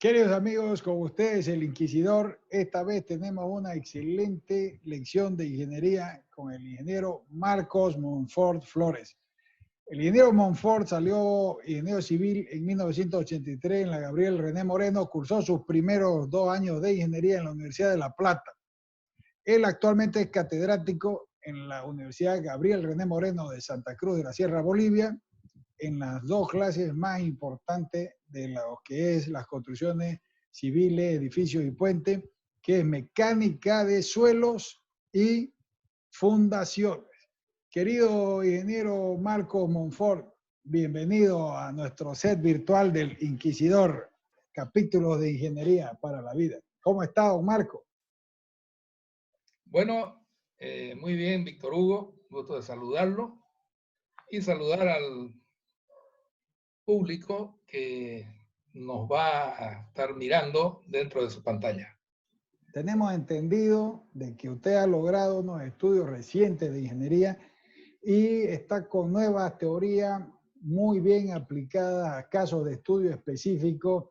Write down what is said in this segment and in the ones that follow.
Queridos amigos, con ustedes el Inquisidor. Esta vez tenemos una excelente lección de ingeniería con el ingeniero Marcos Monfort Flores. El ingeniero Monfort salió ingeniero civil en 1983 en la Gabriel René Moreno, cursó sus primeros 2 años de ingeniería en la Universidad de La Plata. Él actualmente es catedrático en la Universidad Gabriel René Moreno de Santa Cruz de la Sierra, Bolivia, en las dos clases más importantes de lo que es las construcciones civiles, edificios y puentes, que es mecánica de suelos y fundaciones. Querido ingeniero Marcos Monfort, bienvenido a nuestro set virtual del Inquisidor, capítulos de ingeniería para la vida. ¿Cómo está, don Marco? Bueno, muy bien, Víctor Hugo, gusto de saludarlo y saludar al público que nos va a estar mirando dentro de su pantalla. Tenemos entendido de que usted ha logrado unos estudios recientes de ingeniería y está con nuevas teorías muy bien aplicadas a casos de estudio específicos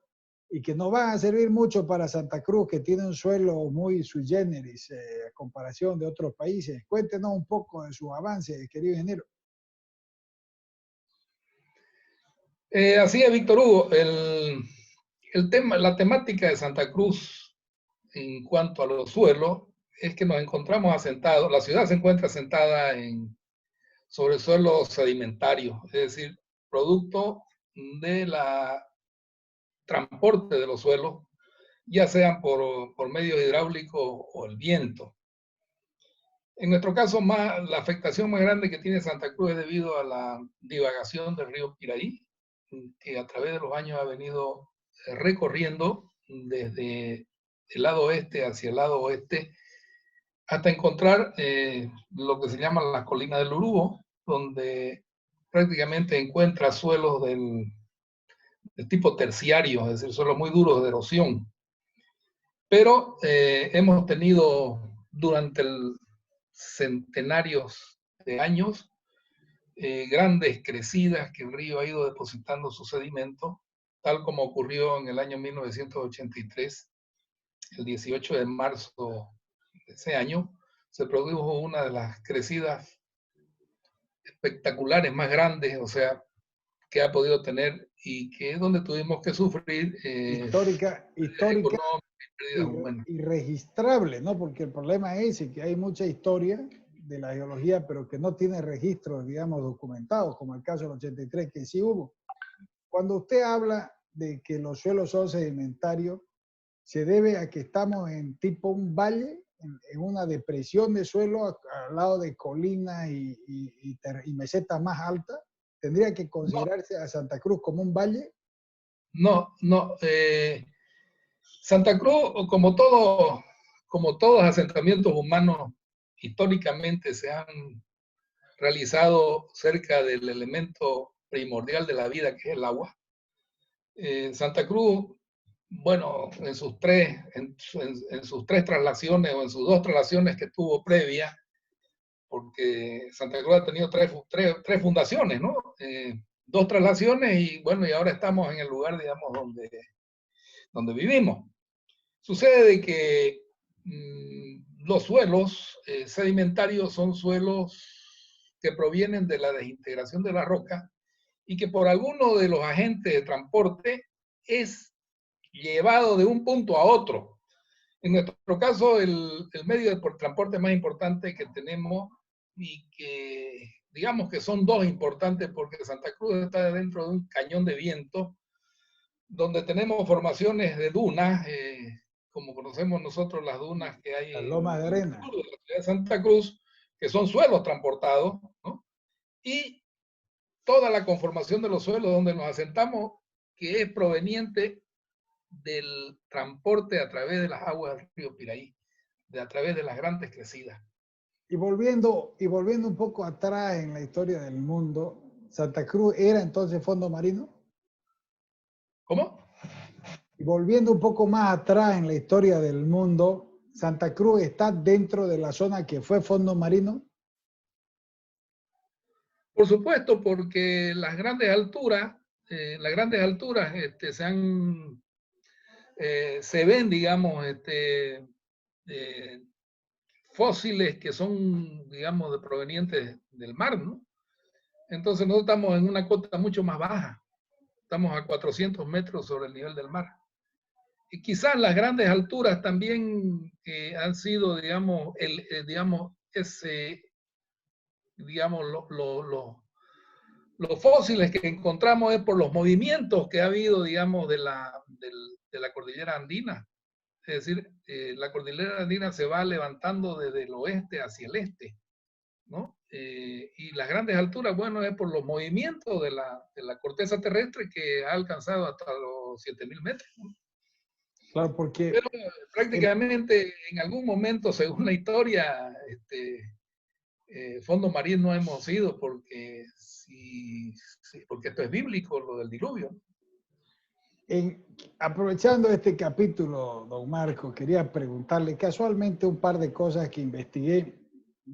y que nos van a servir mucho para Santa Cruz, que tiene un suelo muy sui generis a comparación de otros países. Cuéntenos un poco de sus avances, querido ingeniero. Así es, Víctor Hugo, la temática de Santa Cruz en cuanto a los suelos es que nos encontramos asentados, la ciudad se encuentra asentada sobre suelos sedimentarios, es decir, producto de la transporte de los suelos, ya sean por medios hidráulicos o el viento. En nuestro caso, la afectación más grande que tiene Santa Cruz es debido a la divagación del río Piraí, que a través de los años ha venido recorriendo desde el lado este hacia el lado oeste, hasta encontrar lo que se llaman las colinas del Urubo, donde prácticamente encuentra suelos del tipo terciario, es decir, suelos muy duros de erosión. Pero hemos tenido durante centenarios de años grandes crecidas que el río ha ido depositando su sedimento, tal como ocurrió en el año 1983, el 18 de marzo de ese año, se produjo una de las crecidas espectaculares más grandes, o sea, que ha podido tener y que es donde tuvimos que sufrir Histórica irregistrable, ¿no? Porque el problema es ese, que hay mucha historia de la geología, pero que no tiene registros, digamos, documentados, como el caso del 83, que sí hubo. Cuando usted habla de que los suelos son sedimentarios, ¿se debe a que estamos en tipo un valle, en una depresión de suelo al lado de colinas y mesetas más altas? ¿Tendría que considerarse a Santa Cruz como un valle? No, no. Santa Cruz, como todos asentamientos humanos, históricamente se han realizado cerca del elemento primordial de la vida, que es el agua. Santa Cruz, bueno, en sus tres traslaciones o en sus 2 traslaciones que tuvo previa, porque Santa Cruz ha tenido tres fundaciones, ¿no? 2 traslaciones y bueno, y ahora estamos en el lugar, digamos, donde vivimos. Sucede de que los suelos sedimentarios son suelos que provienen de la desintegración de la roca y que por alguno de los agentes de transporte es llevado de un punto a otro. En nuestro caso, el medio de transporte más importante que tenemos y que digamos que son dos importantes porque Santa Cruz está dentro de un cañón de viento donde tenemos formaciones de dunas, como conocemos nosotros las dunas que hay Las lomas de arena. sur de la ciudad de Santa Cruz, que son suelos transportados, ¿no? Y toda la conformación de los suelos donde nos asentamos, que es proveniente del transporte a través de las aguas del río Piraí, a través de las grandes crecidas. Y volviendo un poco atrás en la historia del mundo, ¿Santa Cruz era entonces fondo marino? ¿Cómo? Y volviendo un poco más atrás en la historia del mundo, ¿Santa Cruz está dentro de la zona que fue fondo marino? Por supuesto, porque las grandes alturas se han se ven, digamos, fósiles que son, digamos, provenientes del mar, ¿no? Entonces nosotros estamos en una cota mucho más baja, estamos a 400 metros sobre el nivel del mar. Y quizás las grandes alturas también han sido, digamos, digamos, los fósiles que encontramos es por los movimientos que ha habido, digamos, de la cordillera andina. Es decir, la cordillera andina se va levantando desde el oeste hacia el este, ¿no? Y las grandes alturas, bueno, es por los movimientos de la corteza terrestre que ha alcanzado hasta los 7.000 metros, ¿no? Claro, porque Pero prácticamente en algún momento, según la historia, fondo marino no hemos ido porque, porque esto es bíblico, lo del diluvio. aprovechando este capítulo, don Marco, quería preguntarle casualmente un par de cosas que investigué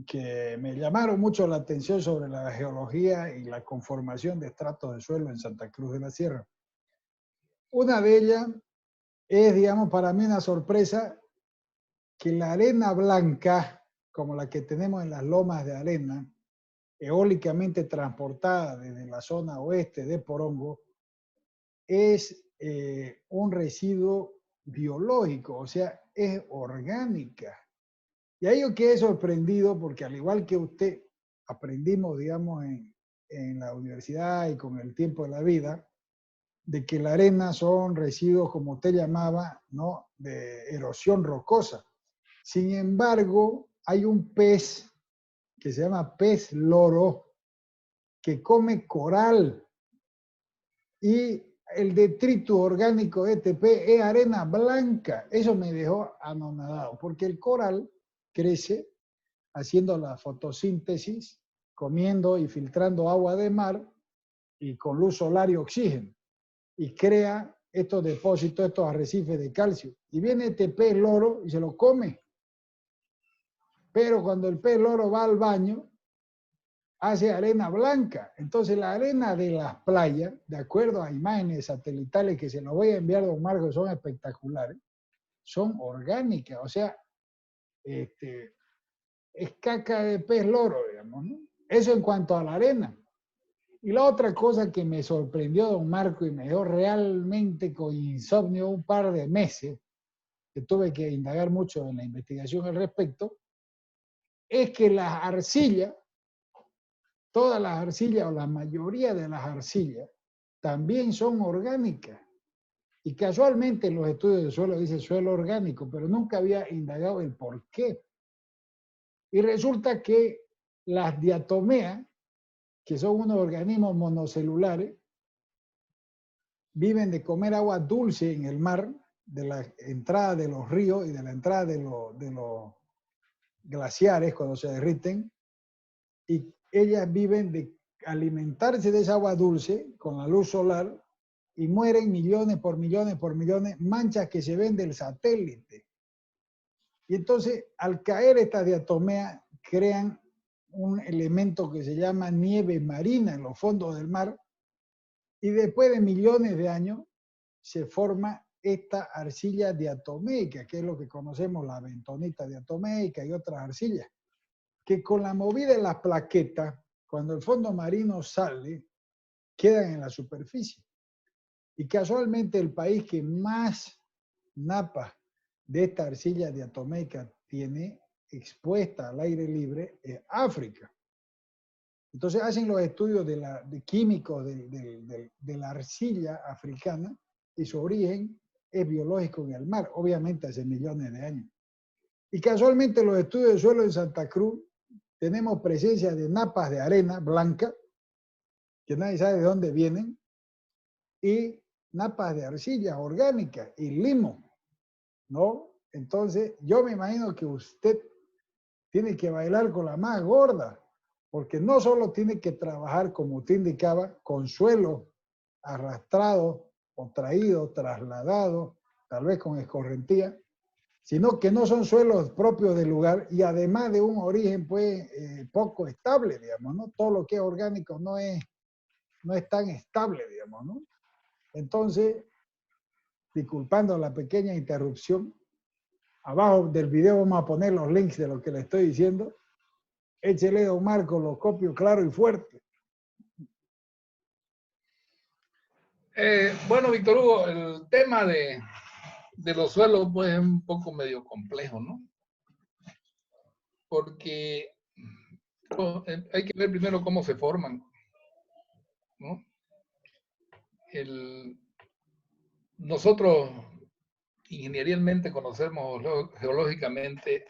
que me llamaron mucho la atención sobre la geología y la conformación de estratos de suelo en Santa Cruz de la Sierra. Una de ellas es, digamos, para mí una sorpresa que la arena blanca, como la que tenemos en las lomas de arena, eólicamente transportada desde la zona oeste de Porongo, es un residuo biológico, o sea, es orgánica. Y ahí yo quedé sorprendido porque al igual que usted, aprendimos, digamos, en la universidad y con el tiempo de la vida, de que la arena son residuos, como usted llamaba, ¿no?, de erosión rocosa. Sin embargo, hay un pez que se llama pez loro que come coral y el detrito orgánico de este pez es arena blanca. Eso me dejó anonadado porque el coral crece haciendo la fotosíntesis, comiendo y filtrando agua de mar y con luz solar y oxígeno, y crea estos depósitos, estos arrecifes de calcio. Y viene este pez loro y se lo come. Pero cuando el pez loro va al baño, hace arena blanca. Entonces la arena de las playas, de acuerdo a imágenes satelitales que se los voy a enviar, don Marco, son espectaculares, son orgánicas. O sea, es caca de pez loro, digamos, ¿no? Eso en cuanto a la arena. Y la otra cosa que me sorprendió, don Marco, y me dejó realmente con insomnio un par de meses, que tuve que indagar mucho en la investigación al respecto, es que las arcillas, todas las arcillas o la mayoría de las arcillas, también son orgánicas. Y casualmente en los estudios de suelo dice suelo orgánico, pero nunca había indagado el por qué. Y resulta que las diatomeas, que son unos organismos monocelulares, viven de comer agua dulce en el mar, de la entrada de los ríos y de la entrada de los glaciares cuando se derriten, y ellas viven de alimentarse de esa agua dulce con la luz solar y mueren millones por millones, manchas que se ven del satélite. Y entonces, al caer estas diatomeas, crean un elemento que se llama nieve marina en los fondos del mar, y después de millones de años se forma esta arcilla diatomeica, que es lo que conocemos, la bentonita diatomeica y otras arcillas, que con la movida de las plaquetas, cuando el fondo marino sale, quedan en la superficie. Y casualmente el país que más napas de esta arcilla diatomeica tiene expuesta al aire libre es África. Entonces hacen los estudios de químicos de la arcilla africana y su origen es biológico en el mar, obviamente hace millones de años. Y casualmente los estudios de suelo en Santa Cruz tenemos presencia de napas de arena blanca, que nadie sabe de dónde vienen, y napas de arcilla orgánica y limo, ¿no? Entonces yo me imagino que usted tiene que bailar con la más gorda, porque no solo tiene que trabajar, como usted indicaba, con suelo arrastrado o traído, trasladado, tal vez con escorrentía, sino que no son suelos propios del lugar y además de un origen pues poco estable, digamos, ¿no? Todo lo que es orgánico no es tan estable, digamos, ¿no? Entonces, disculpando la pequeña interrupción. Abajo del video vamos a poner los links de lo que le estoy diciendo. Échele, don Marco, lo copio claro y fuerte. Bueno, Víctor Hugo, el tema de los suelos pues es un poco medio complejo, ¿no? Porque hay que ver primero cómo se forman, ¿no? Nosotros ingenierialmente conocemos geológicamente,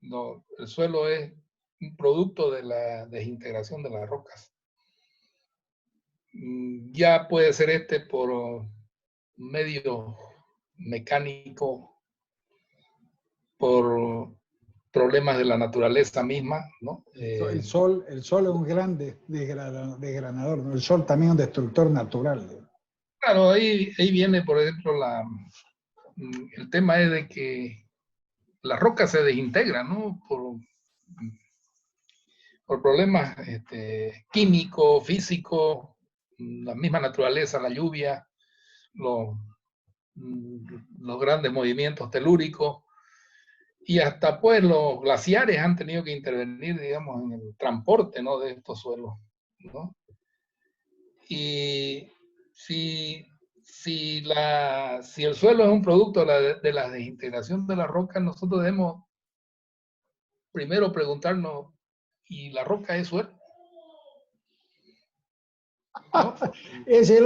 no, el suelo es un producto de la desintegración de las rocas. Ya puede ser por medio mecánico, por problemas de la naturaleza misma, ¿no? El sol es un gran desgranador, ¿no? El sol también es un destructor natural, ¿no? Claro, ahí viene, por ejemplo, el tema es de que la roca se desintegra, ¿no? Por problemas químicos, físicos, la misma naturaleza, la lluvia, los grandes movimientos telúricos, y hasta pues los glaciares han tenido que intervenir, digamos, en el transporte, ¿no?, de estos suelos, ¿no? Y si el suelo es un producto de la desintegración de la roca, nosotros debemos primero preguntarnos, ¿y la roca es suelo? ¿No? Ese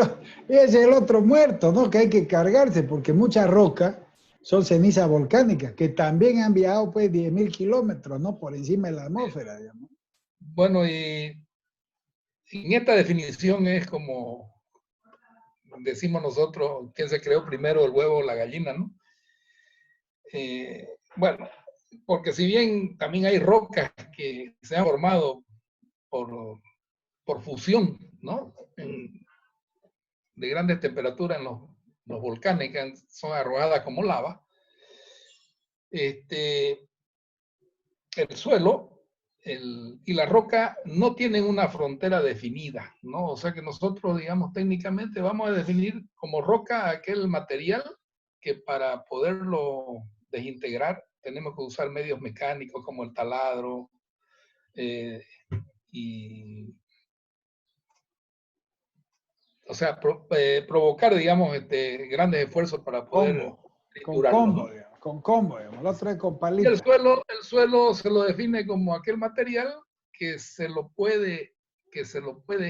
es el otro muerto, ¿no? Que hay que cargarse, porque muchas rocas son cenizas volcánicas, que también han viajado pues 10.000 kilómetros, ¿no? Por encima de la atmósfera, digamos. Bueno, y en esta definición es como decimos nosotros, ¿quién se creó primero, el huevo o la gallina, no? Bueno, porque si bien también hay rocas que se han formado por fusión, ¿no? De grandes temperaturas en los volcanes que son arrojadas como lava, el suelo y la roca no tienen una frontera definida, ¿no? O sea que nosotros, digamos, técnicamente vamos a definir como roca aquel material que para poderlo desintegrar tenemos que usar medios mecánicos como el taladro o sea, provocar, digamos, grandes esfuerzos para poder triturarlo, ¿no? Con combo, digamos. El otro es con palito. Y el suelo se lo define como aquel material que se lo puede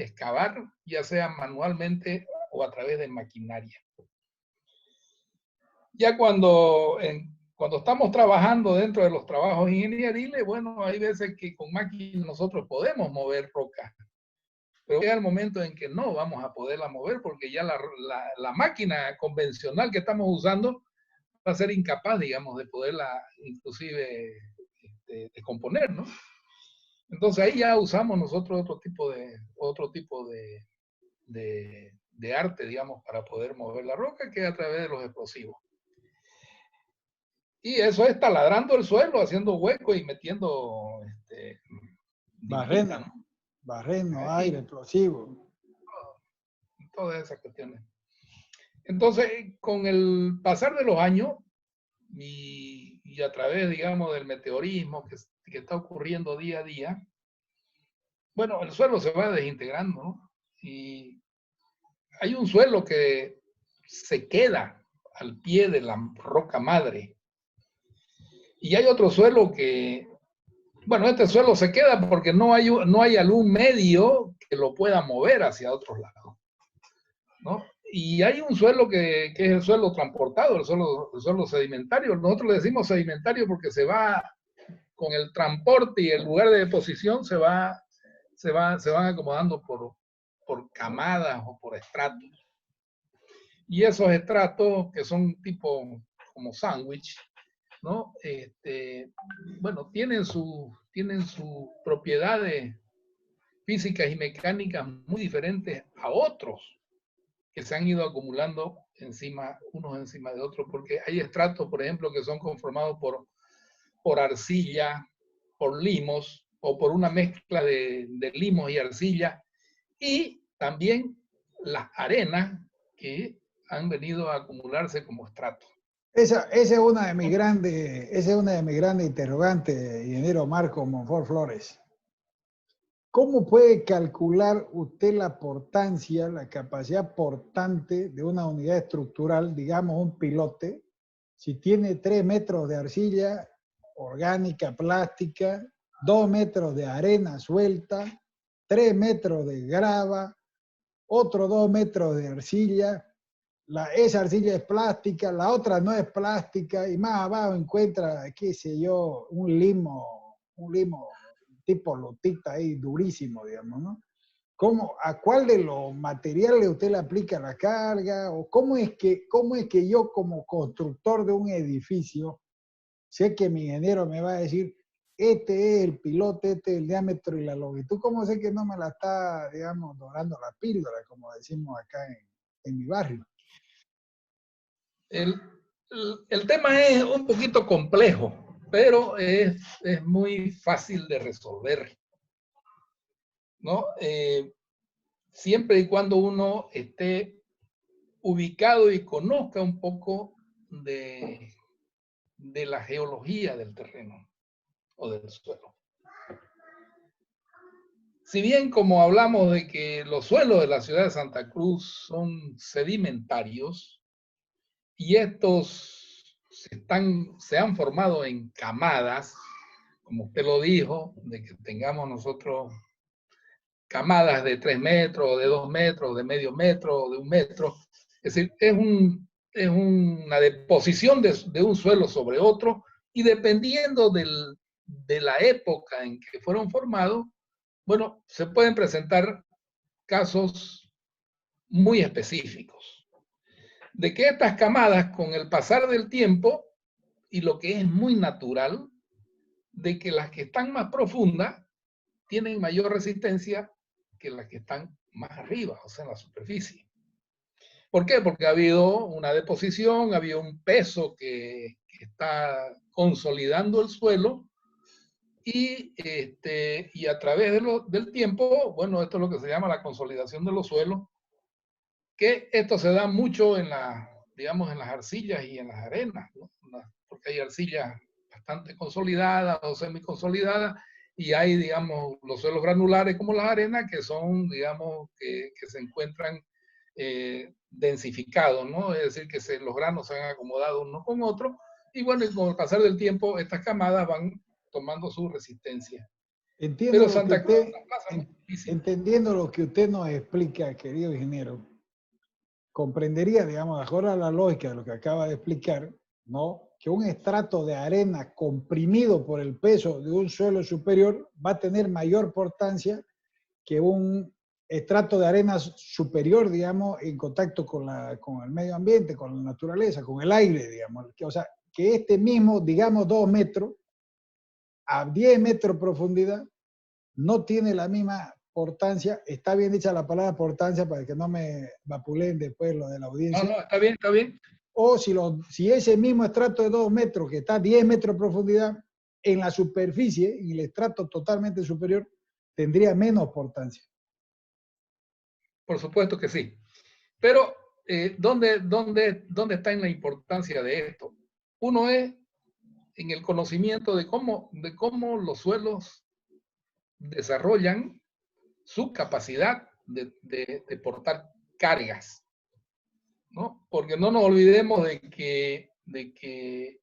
excavar, ya sea manualmente o a través de maquinaria. Ya cuando estamos trabajando dentro de los trabajos ingenieriles, bueno, hay veces que con máquinas nosotros podemos mover roca, pero llega el momento en que no vamos a poderla mover porque ya la máquina convencional que estamos usando va a ser incapaz, digamos, de poderla inclusive descomponer, ¿no? Entonces ahí ya usamos nosotros otro tipo de arte, digamos, para poder mover la roca, que es a través de los explosivos. Y eso es taladrando el suelo, haciendo huecos y metiendo barreno, ¿no? Barreno, aire, explosivo. Todas esas cuestiones. Entonces, con el pasar de los años y a través, digamos, del meteorismo que está ocurriendo día a día, bueno, el suelo se va desintegrando, ¿no? Y hay un suelo que se queda al pie de la roca madre. Y hay otro suelo que, bueno, este suelo se queda porque no hay algún medio que lo pueda mover hacia otros lados, ¿no? Y hay un suelo que es el suelo transportado, el suelo sedimentario. Nosotros le decimos sedimentario porque se va con el transporte y el lugar de deposición se van acomodando por camadas o por estratos. Y esos estratos que son tipo como sándwich, ¿no? Bueno, tienen sus propiedades físicas y mecánicas muy diferentes a otros que se han ido acumulando unos encima de otros, porque hay estratos, por ejemplo, que son conformados por arcilla, por limos, o por una mezcla de limos y arcilla, y también las arenas que han venido a acumularse como estratos. Esa es una de mis grandes interrogantes, ingeniero Marcos Monfort Flores. ¿Cómo puede calcular usted la portancia, la capacidad portante de una unidad estructural, digamos un pilote, si tiene 3 metros de arcilla orgánica, plástica, 2 metros de arena suelta, 3 metros de grava, otro 2 metros de arcilla? Esa arcilla es plástica, la otra no es plástica, y más abajo encuentra, qué sé yo, un limo tipo lotita ahí, durísimo, digamos, ¿no? ¿A cuál de los materiales usted le aplica la carga? ¿O cómo es que yo como constructor de un edificio, sé que mi ingeniero me va a decir, este es el pilote, este es el diámetro y la longitud? ¿Cómo sé que no me la está, digamos, dorando la píldora, como decimos acá en mi barrio? El tema es un poquito complejo, pero es muy fácil de resolver, ¿no? Siempre y cuando uno esté ubicado y conozca un poco de la geología del terreno o del suelo. Si bien, como hablamos de que los suelos de la ciudad de Santa Cruz son sedimentarios y estos se han formado en camadas, como usted lo dijo, de que tengamos nosotros camadas de 3 metros, de 2 metros, de medio metro, de 1 metro. Es decir, es una deposición de un suelo sobre otro, y dependiendo de la época en que fueron formados, bueno, se pueden presentar casos muy específicos. De que estas camadas, con el pasar del tiempo, y lo que es muy natural, de que las que están más profundas tienen mayor resistencia que las que están más arriba, o sea, en la superficie. ¿Por qué? Porque ha habido una deposición, ha habido un peso que está consolidando el suelo, y a través del tiempo, bueno, esto es lo que se llama la consolidación de los suelos, que esto se da mucho digamos, en las arcillas y en las arenas, ¿no? Porque hay arcillas bastante consolidadas o semiconsolidadas, y hay, digamos, los suelos granulares como las arenas, que son, digamos, que se encuentran densificados, ¿no? Es decir, que los granos se han acomodado unos con otros, y bueno, y con el pasar del tiempo, estas camadas van tomando su resistencia. Entiendo Pero lo que Santa Cruz es usted, una plaza muy difícil. entendiendo lo que usted nos explica, querido ingeniero, comprendería, digamos, de acuerdo a la lógica de lo que acaba de explicar, ¿no? Que un estrato de arena comprimido por el peso de un suelo superior va a tener mayor portancia que un estrato de arena superior, digamos, en contacto con el medio ambiente, con la naturaleza, con el aire, digamos. O sea, que este mismo, digamos, 2 metros, a 10 metros de profundidad, no tiene la misma portancia. Está bien dicha la palabra portancia para que no me vapuleen después lo de la No, audiencia. no, está bien, está bien. O si ese mismo estrato de 2 metros, que está a 10 metros de profundidad, en la superficie, en el estrato totalmente superior, tendría menos portancia. Por supuesto que sí. Pero, ¿dónde está en la importancia de esto? Uno es en el conocimiento de cómo los suelos desarrollan su capacidad de portar cargas, ¿no? Porque no nos olvidemos de que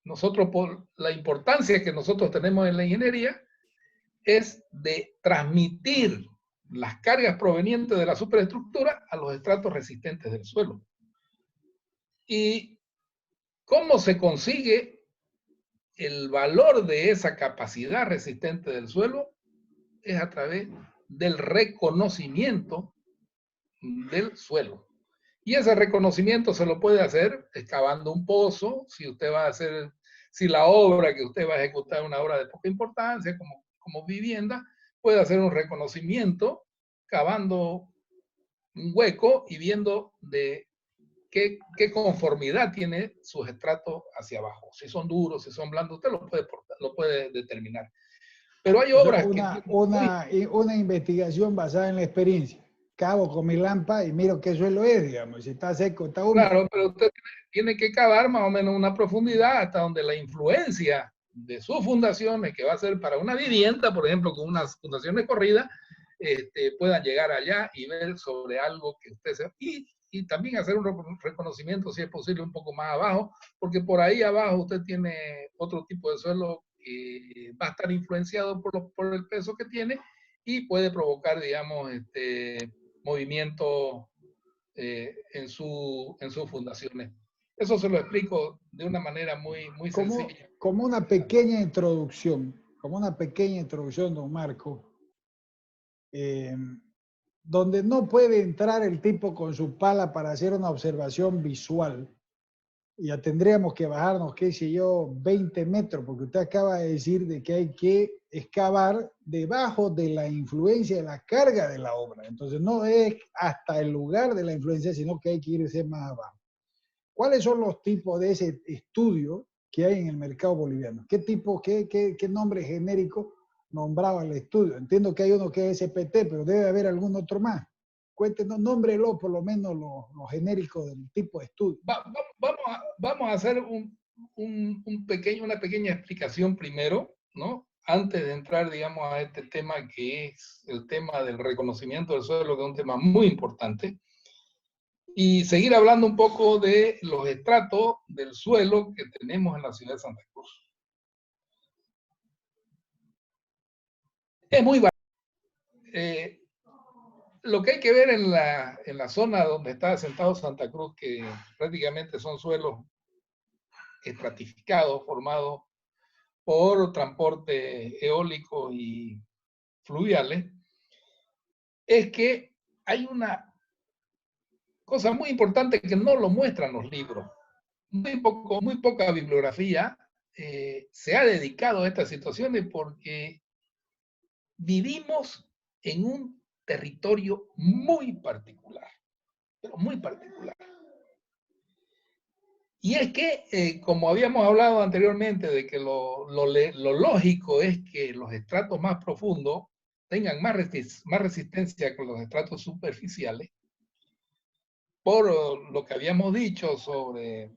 nosotros, por la importancia que nosotros tenemos en la ingeniería, es de transmitir las cargas provenientes de la superestructura a los estratos resistentes del suelo. ¿Y cómo se consigue el valor de esa capacidad resistente del suelo? Es a través del reconocimiento del suelo. Y ese reconocimiento se lo puede hacer excavando un pozo, si la obra que usted va a ejecutar es una obra de poca importancia, como vivienda, puede hacer un reconocimiento cavando un hueco y viendo de qué conformidad tiene sus estratos hacia abajo. Si son duros, si son blandos, usted lo puede determinar. Pero hay O sea, obras que... una investigación basada en la experiencia. cavo con mi lampa y miro qué suelo es, digamos, si está seco, está húmedo. Claro, pero usted tiene que cavar más o menos una profundidad hasta donde la influencia de sus fundaciones, que va a ser para una vivienda, por ejemplo, con unas fundaciones corridas, puedan llegar allá y ver sobre algo que usted se... Y también hacer un reconocimiento, si es posible, un poco más abajo, porque por ahí abajo usted tiene otro tipo de suelo que va a estar influenciado por el peso que tiene y puede provocar, digamos, movimiento en sus fundaciones. Eso se lo explico de una manera muy sencilla. Como una pequeña introducción, don Marco, eh, donde no puede entrar el tipo con su pala para hacer una observación visual. Ya tendríamos que bajarnos, qué sé yo, 20 metros, porque usted acaba de decir de que hay que excavar debajo de la influencia de la carga de la obra. Entonces no es hasta el lugar de la influencia, sino que hay que irse más abajo. ¿Cuáles son los tipos de ese estudio que hay en el mercado boliviano? ¿Qué tipo, qué nombre genérico nombraba el estudio? Entiendo que hay uno que es SPT, pero debe haber algún otro más. Cuéntenos, nómbrelo por lo menos los genéricos del tipo de estudio. Vamos a hacer una pequeña explicación primero, ¿no? Antes de entrar, digamos, a este tema que es el tema del reconocimiento del suelo, que es un tema muy importante, y seguir hablando un poco de los estratos del suelo que tenemos en la ciudad de Santa Cruz. Es muy variado. Lo que hay que ver en la zona donde está asentado Santa Cruz, que prácticamente son suelos estratificados, formados por transporte eólico y fluviales, es que hay una cosa muy importante que no lo muestran los libros. Muy poca bibliografía se ha dedicado a estas situaciones porque vivimos en un territorio muy particular, pero muy particular. Y es que, como habíamos hablado anteriormente, de que lo lógico es que los estratos más profundos tengan más resistencia que los estratos superficiales, por lo que habíamos dicho sobre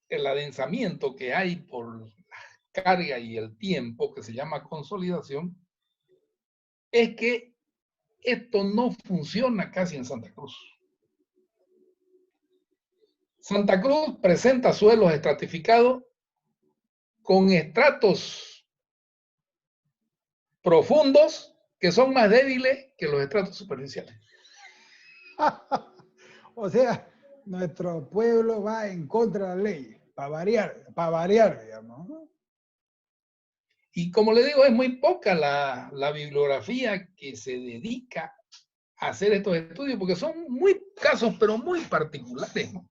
el adensamiento que hay por la carga y el tiempo, que se llama consolidación, es que esto no funciona casi en Santa Cruz. Santa Cruz presenta suelos estratificados con estratos profundos que son más débiles que los estratos superficiales. O sea, nuestro pueblo va en contra de la ley, para variar, digamos, ¿no? Y como le digo, es muy poca la bibliografía que se dedica a hacer estos estudios, porque son muy casos, pero muy particulares, ¿no?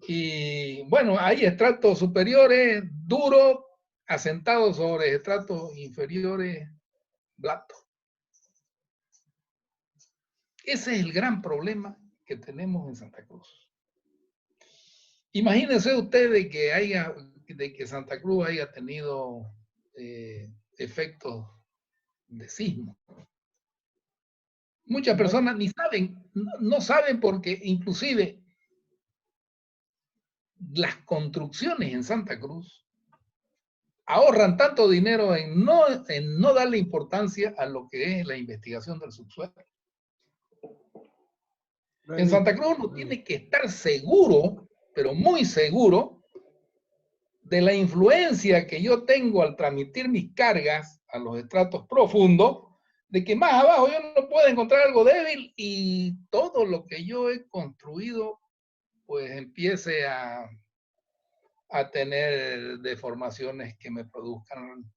Y bueno, hay estratos superiores duros, asentados sobre estratos inferiores blandos. Ese es el gran problema que tenemos en Santa Cruz. Imagínense usted de que Santa Cruz haya tenido efectos de sismo. Muchas personas ni saben, no saben porque inclusive las construcciones en Santa Cruz ahorran tanto dinero en no darle importancia a lo que es la investigación del subsuelo. En Santa Cruz uno tiene que estar seguro, pero muy seguro, de la influencia que yo tengo al transmitir mis cargas a los estratos profundos, de que más abajo yo no puedo encontrar algo débil y todo lo que yo he construido pues empiece a tener deformaciones que me produzcan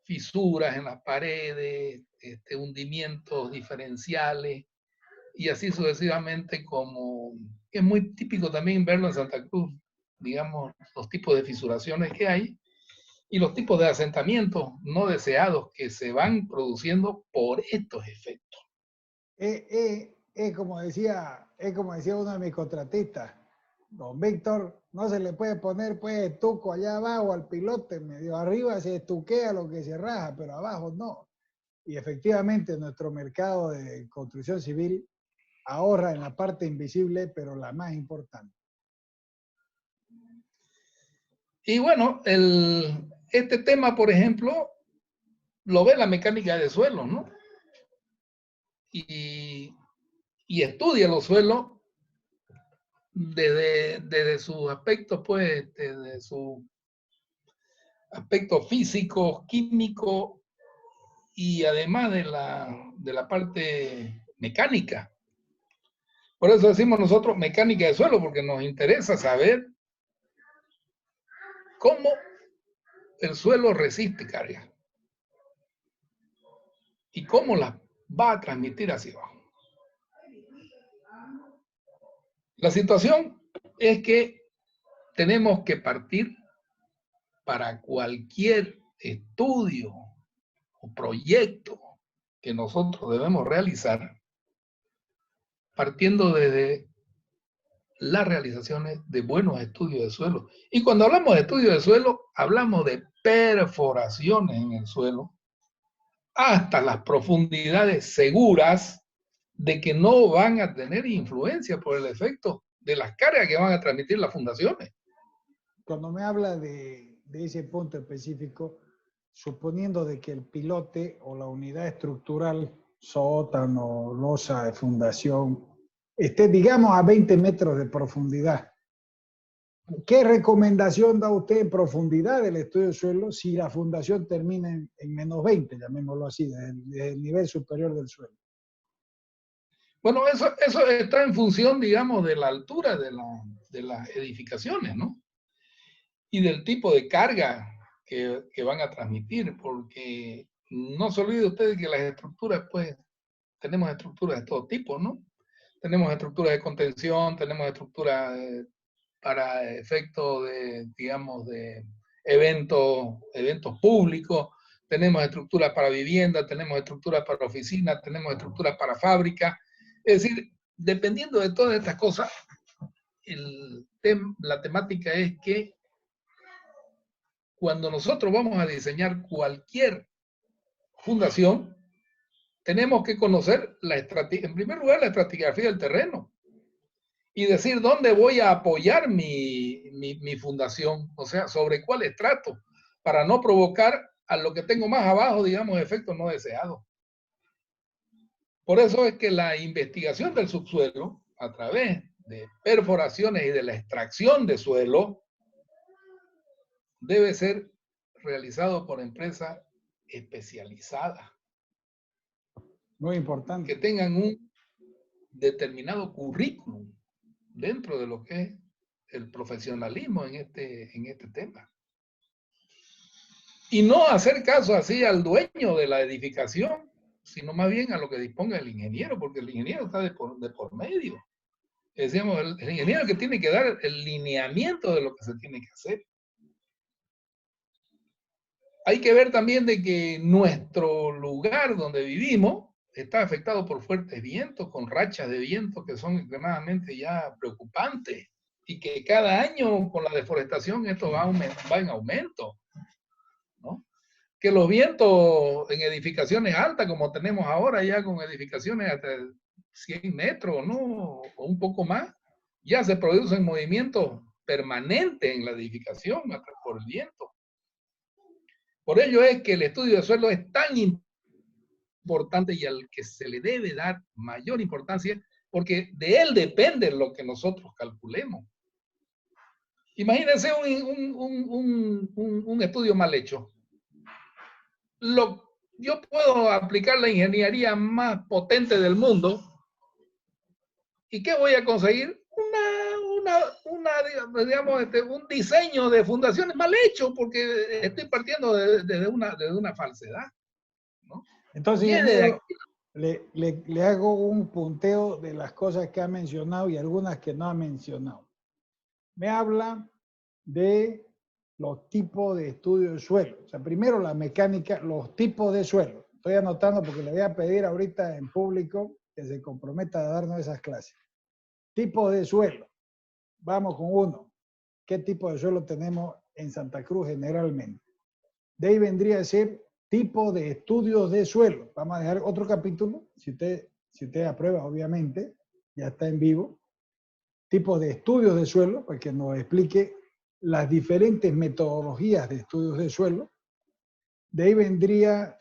fisuras en las paredes, hundimientos diferenciales y así sucesivamente, como es muy típico también verlo en Santa Cruz, digamos, los tipos de fisuraciones que hay y los tipos de asentamientos no deseados que se van produciendo por estos efectos. Es como decía uno de mis contratistas, don Víctor, no se le puede poner pues estuco allá abajo al pilote, medio arriba se estuquea lo que se raja, pero abajo no. Y efectivamente nuestro mercado de construcción civil ahorra en la parte invisible, pero la más importante. Y bueno, este tema, por ejemplo, lo ve la mecánica de suelo, ¿no? Y estudia los suelos desde sus aspectos, pues, desde su aspecto físico, químico y además de la parte mecánica. Por eso decimos nosotros mecánica de suelo, porque nos interesa saber cómo el suelo resiste carga y cómo la va a transmitir hacia abajo. La situación es que tenemos que partir para cualquier estudio o proyecto que nosotros debemos realizar, partiendo desde las realizaciones de buenos estudios de suelo. Y cuando hablamos de estudios de suelo, hablamos de perforaciones en el suelo hasta las profundidades seguras de que no van a tener influencia por el efecto de las cargas que van a transmitir las fundaciones. Cuando me habla de ese punto específico, suponiendo de que el pilote o la unidad estructural, sótano, losa de fundación, esté, digamos, a 20 metros de profundidad, ¿qué recomendación da usted en profundidad del estudio de suelo si la fundación termina en menos 20, llamémoslo así, desde el nivel superior del suelo? Bueno, eso está en función, digamos, de la altura de las edificaciones, ¿no? Y del tipo de carga que van a transmitir, porque no se olvide usted que las estructuras, pues, tenemos estructuras de todo tipo, ¿no? Tenemos estructuras de contención, tenemos estructuras para efectos de, digamos, de eventos públicos, tenemos estructuras para vivienda, tenemos estructuras para oficinas, tenemos estructuras para fábricas. Es decir, dependiendo de todas estas cosas, la temática es que cuando nosotros vamos a diseñar cualquier fundación, tenemos que conocer en primer lugar, la estratigrafía del terreno y decir dónde voy a apoyar mi fundación, o sea, sobre cuál estrato, para no provocar a lo que tengo más abajo, digamos, efectos no deseados. Por eso es que la investigación del subsuelo, a través de perforaciones y de la extracción de suelo, debe ser realizado por empresas especializadas. Muy importante. Que tengan un determinado currículum dentro de lo que es el profesionalismo en este tema. Y no hacer caso así al dueño de la edificación, sino más bien a lo que disponga el ingeniero, porque el ingeniero está de por medio. Decíamos, el ingeniero que tiene que dar el lineamiento de lo que se tiene que hacer. Hay que ver también de que nuestro lugar donde vivimos está afectado por fuertes vientos, con rachas de viento que son extremadamente ya preocupantes y que cada año con la deforestación esto va en aumento, ¿no? Que los vientos en edificaciones altas, como tenemos ahora ya con edificaciones hasta 100 metros, ¿no? O un poco más, ya se producen movimientos permanentes en la edificación por el viento. Por ello es que el estudio de suelo es tan importante y al que se le debe dar mayor importancia, porque de él depende lo que nosotros calculemos. Imagínense un estudio mal hecho. Yo puedo aplicar la ingeniería más potente del mundo y ¿qué voy a conseguir? Digamos, un diseño de fundaciones mal hecho porque estoy partiendo desde una falsedad, ¿no? Entonces, ingeniero, le hago un punteo de las cosas que ha mencionado y algunas que no ha mencionado. Me habla de los tipos de estudio de suelo. O sea, primero la mecánica, los tipos de suelo. Estoy anotando porque le voy a pedir ahorita en público que se comprometa a darnos esas clases. Tipos de suelo. Vamos con uno. ¿Qué tipo de suelo tenemos en Santa Cruz generalmente? De ahí vendría a ser tipo de estudios de suelo. Vamos a dejar otro capítulo, si usted aprueba, obviamente, ya está en vivo. Tipos de estudios de suelo, para que nos explique las diferentes metodologías de estudios de suelo. De ahí vendría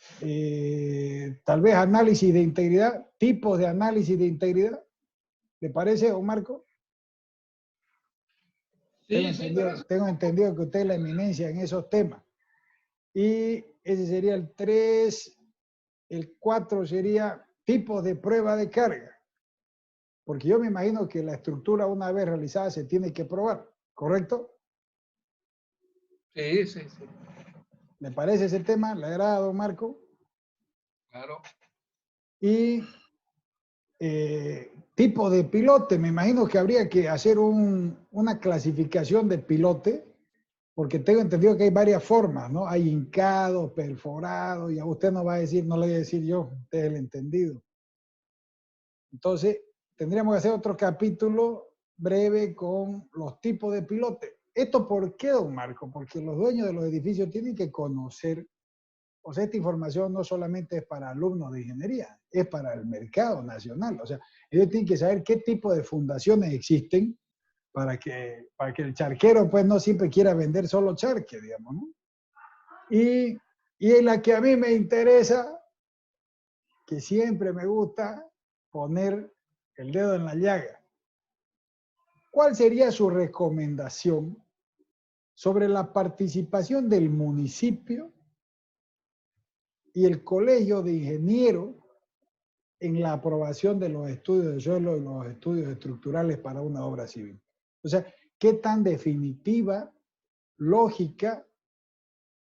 tal vez análisis de integridad, tipos de análisis de integridad. ¿Le parece, don Marco? Sí, Tengo entendido que usted es la eminencia en esos temas. Y ese sería el 3. El 4 sería tipos de prueba de carga. Porque yo me imagino que la estructura una vez realizada se tiene que probar, ¿correcto? sí. ¿Le parece ese tema? ¿Le agrada, don Marco? Claro. Y tipo de pilote, me imagino que habría que hacer una clasificación de pilote, porque tengo entendido que hay varias formas, ¿no? Hay hincado, perforado, y a usted no va a decir, no le voy a decir yo, usted es el entendido. Entonces, tendríamos que hacer otro capítulo breve con los tipos de pilote. ¿Esto por qué, don Marco? Porque los dueños de los edificios tienen que conocer, o sea, esta información no solamente es para alumnos de ingeniería, es para el mercado nacional. O sea, ellos tienen que saber qué tipo de fundaciones existen para que el charquero pues no siempre quiera vender solo charque, digamos, ¿no? Y en la que a mí me interesa, que siempre me gusta poner el dedo en la llaga. ¿Cuál sería su recomendación sobre la participación del municipio y el colegio de ingenieros en la aprobación de los estudios de suelo y los estudios estructurales para una obra civil? O sea, ¿qué tan definitiva, lógica,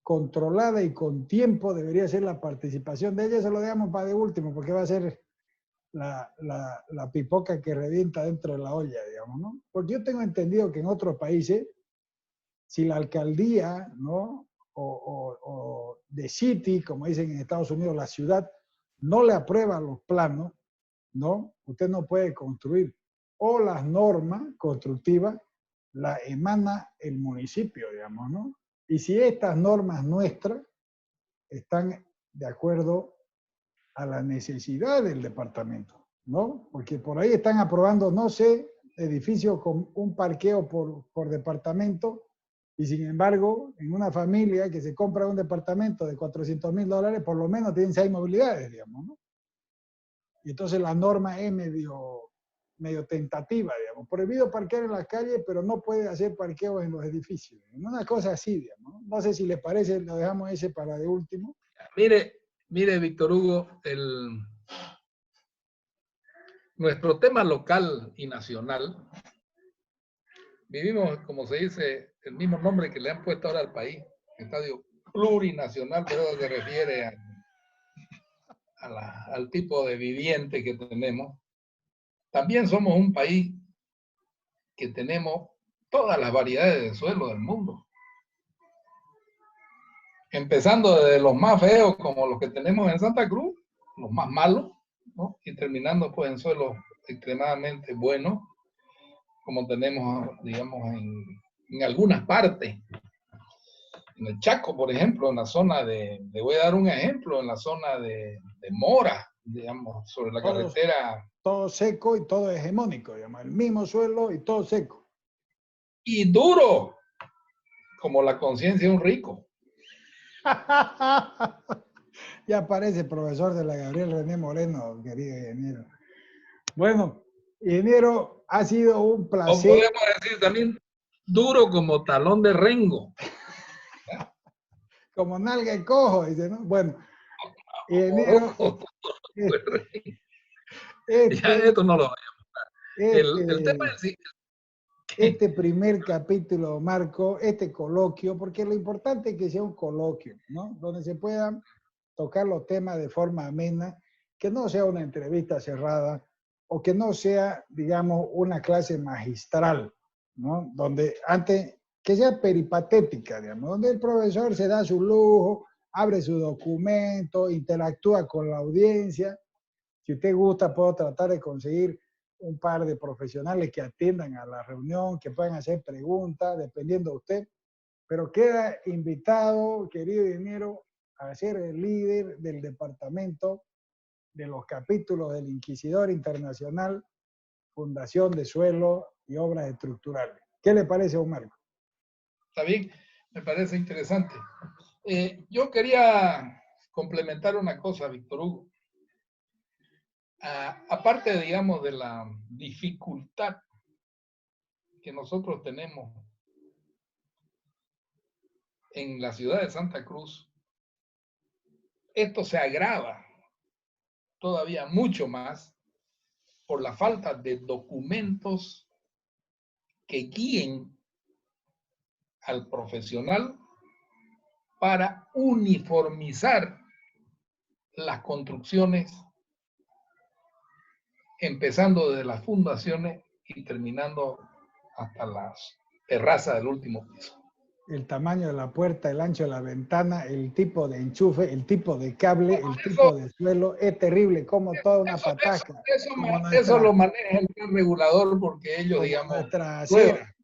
controlada y con tiempo debería ser la participación de ella? Eso lo dejamos para de último, porque va a ser la pipoca que revienta dentro de la olla, digamos, ¿no? Porque yo tengo entendido que en otros países, si la alcaldía, ¿no? O the city, como dicen en Estados Unidos, la ciudad, no le aprueba los planos, ¿no? Usted no puede construir. O las normas constructivas las emana el municipio, digamos, ¿no? Y si estas normas nuestras están de acuerdo a la necesidad del departamento, ¿no? Porque por ahí están aprobando, no sé, edificios con un parqueo por departamento, y sin embargo, en una familia que se compra un departamento de $400,000, por lo menos tienen 6 movilidades, digamos, ¿no? Y entonces la norma es medio tentativa, digamos. Prohibido parquear en las calles, pero no puede hacer parqueos en los edificios. Una cosa así, digamos. No sé si les parece, lo dejamos ese para de último. Mire, Víctor Hugo, nuestro tema local y nacional, vivimos, como se dice, el mismo nombre que le han puesto ahora al país, estadio plurinacional, pero se refiere al tipo de viviente que tenemos. También somos un país que tenemos todas las variedades de suelo del mundo. Empezando desde los más feos, como los que tenemos en Santa Cruz, los más malos, ¿no? Y terminando pues en suelos extremadamente buenos, como tenemos, digamos, en algunas partes. En el Chaco, por ejemplo, en la zona le voy a dar un ejemplo, en la zona de Mora, digamos, sobre la carretera. Todo seco y todo hegemónico, digamos, el mismo suelo y todo seco. Y duro, como la conciencia de un rico. Ya parece profesor de la Gabriel René Moreno, querido ingeniero. Bueno, ingeniero, ha sido un placer. O podemos decir también duro como talón de rengo. Como nalga y cojo, dice, ¿no? Bueno, ingeniero, ya esto no lo voy a mostrar. El tema es sí. Este primer capítulo, Marco, este coloquio, porque lo importante es que sea un coloquio, ¿no? Donde se puedan tocar los temas de forma amena, que no sea una entrevista cerrada o que no sea, digamos, una clase magistral, ¿no? Donde antes, que sea peripatética, digamos, donde el profesor se da su lujo, abre su documento, interactúa con la audiencia. Si usted gusta, puedo tratar de conseguir un par de profesionales que atiendan a la reunión, que puedan hacer preguntas, dependiendo de usted. Pero queda invitado, querido ingeniero, a ser el líder del departamento de los capítulos del Inquisidor Internacional, Fundación de Suelo y Obras Estructurales. ¿Qué le parece, don Marco? Está bien, me parece interesante. Yo quería complementar una cosa, Víctor Hugo. Aparte, digamos, de la dificultad que nosotros tenemos en la ciudad de Santa Cruz, esto se agrava todavía mucho más por la falta de documentos que guíen al profesional para uniformizar las construcciones, empezando desde las fundaciones y terminando hasta las terrazas del último piso. El tamaño de la puerta, el ancho de la ventana, el tipo de enchufe, el tipo de cable, el tipo de suelo, es terrible, como toda una patasca. Eso lo maneja el plan regulador porque ellos, como digamos...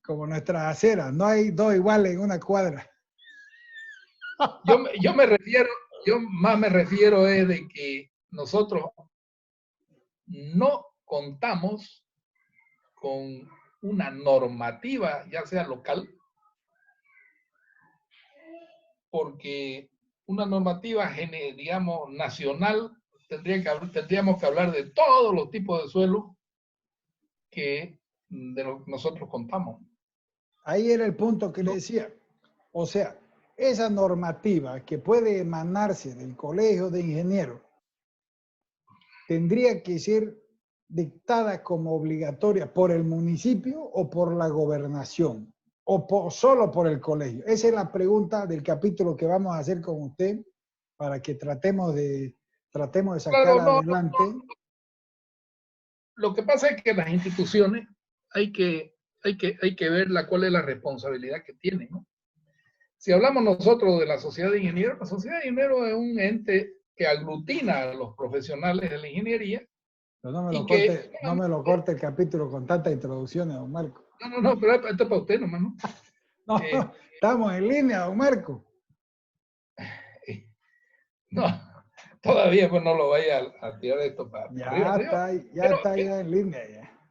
Como nuestra acera, no hay dos iguales en una cuadra. Yo más me refiero es de que nosotros no contamos con una normativa, ya sea local, porque una normativa, digamos, nacional, tendríamos que hablar de todos los tipos de suelo que de los que nosotros contamos. Ahí era el punto que le decía. O sea, esa normativa que puede emanarse del Colegio de Ingenieros tendría que ser dictada como obligatoria por el municipio o por la gobernación o solo por el colegio. Esa es la pregunta del capítulo que vamos a hacer con usted para que tratemos de sacar adelante. Lo que pasa es que las instituciones hay que ver cuál es la responsabilidad que tienen, ¿no? Si hablamos nosotros de la Sociedad de Ingenieros, la Sociedad de Ingenieros es un ente que aglutina a los profesionales de la ingeniería. Pero no me lo corte el capítulo con tantas introducciones, don Marco. No, pero esto es para usted nomás, ¿no? No, estamos en línea, don Marco. No, todavía pues no lo vaya a tirar esto para arriba. Ya está en línea ya.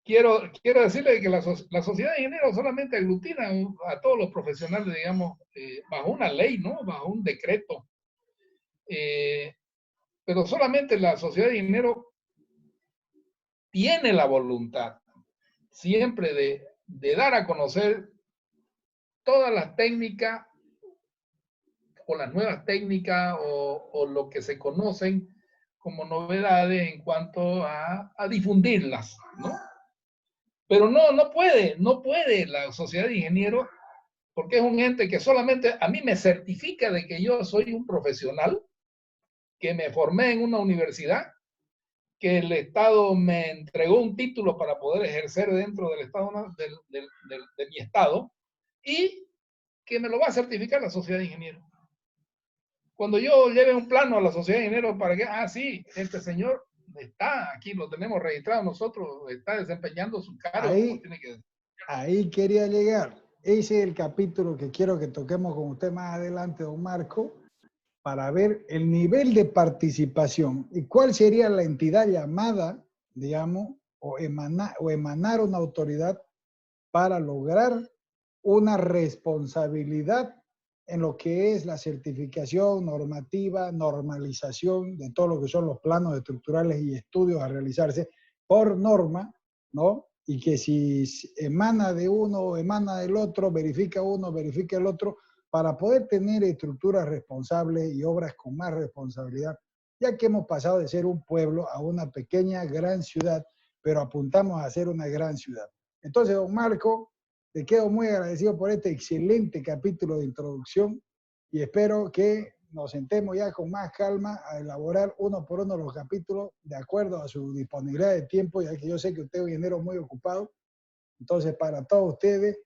Quiero decirle que la Sociedad de Ingenieros solamente aglutina a todos los profesionales, digamos, bajo una ley, ¿no? Bajo un decreto. Pero solamente la Sociedad de Ingenieros tiene la voluntad siempre de dar a conocer todas las técnicas o las nuevas técnicas o lo que se conocen como novedades en cuanto a difundirlas, ¿no? Pero no puede la Sociedad de Ingenieros, porque es un ente que solamente a mí me certifica de que yo soy un profesional, que me formé en una universidad, que el Estado me entregó un título para poder ejercer dentro del Estado, de mi Estado, y que me lo va a certificar la Sociedad de Ingenieros. Cuando yo lleve un plano a la Sociedad de Ingenieros para que, sí, este señor está aquí, lo tenemos registrado nosotros, está desempeñando su cargo. Ahí quería llegar. Ese es el capítulo que quiero que toquemos con usted más adelante, don Marco, para ver el nivel de participación y cuál sería la entidad llamada, digamos, o emanar una autoridad para lograr una responsabilidad en lo que es la certificación, normativa, normalización de todo lo que son los planos estructurales y estudios a realizarse por norma, ¿no? Y que si emana de uno o emana del otro, verifica uno, verifica el otro, para poder tener estructuras responsables y obras con más responsabilidad, ya que hemos pasado de ser un pueblo a una pequeña, gran ciudad, pero apuntamos a ser una gran ciudad. Entonces, don Marco, te quedo muy agradecido por este excelente capítulo de introducción y espero que nos sentemos ya con más calma a elaborar uno por uno los capítulos de acuerdo a su disponibilidad de tiempo, ya que yo sé que usted es un ingeniero muy ocupado. Entonces, para todos ustedes,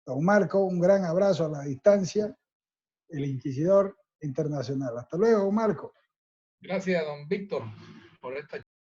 don Marco, un gran abrazo a la distancia, el Inquisidor Internacional. Hasta luego, don Marco. Gracias, don Víctor, por esta